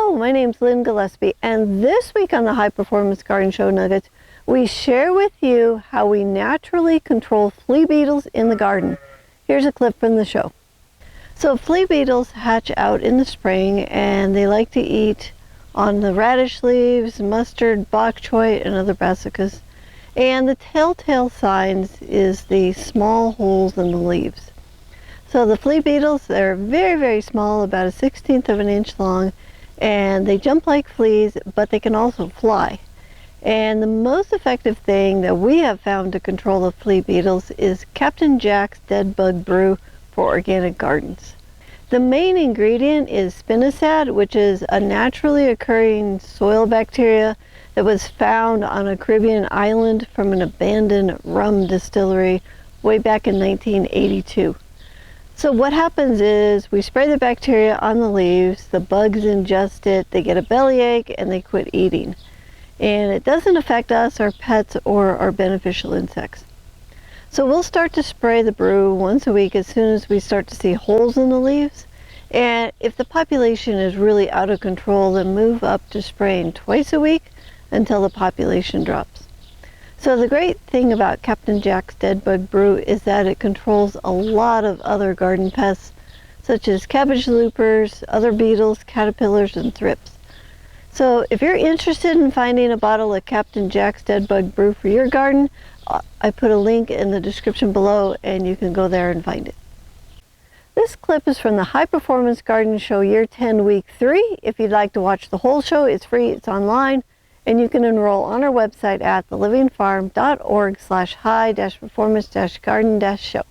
Hello, my name's Lynn Gillespie, and this week on the High Performance Garden Show Nuggets, we share with you how we naturally control flea beetles in the garden. Here's a clip from the show. So flea beetles hatch out in the spring, and they like to eat on the radish leaves, mustard, bok choy, and other brassicas. And the telltale signs is the small holes in the leaves. So the flea beetles, they're very, very small, about a 1/16 of an inch long, and they jump like fleas, but they can also fly. And the most effective thing that we have found to control the flea beetles is Captain Jack's Dead Bug Brew for organic gardens. The main ingredient is spinosad, which is a naturally occurring soil bacteria that was found on a Caribbean island from an abandoned rum distillery way back in 1982. So what happens is we spray the bacteria on the leaves, the bugs ingest it, they get a bellyache, and they quit eating. And it doesn't affect us, our pets, or our beneficial insects. So we'll start to spray the brew once a week as soon as we start to see holes in the leaves. And if the population is really out of control, then move up to spraying twice a week until the population drops. So the great thing about Captain Jack's Dead Bug Brew is that it controls a lot of other garden pests, such as cabbage loopers, other beetles, caterpillars, and thrips. So if you're interested in finding a bottle of Captain Jack's Dead Bug Brew for your garden, I put a link in the description below and you can go there and find it. This clip is from the High Performance Garden Show Year 10 Week 3. If you'd like to watch the whole show, it's free, it's online. And you can enroll on our website at thelivingfarm.org/high-performance-garden-show.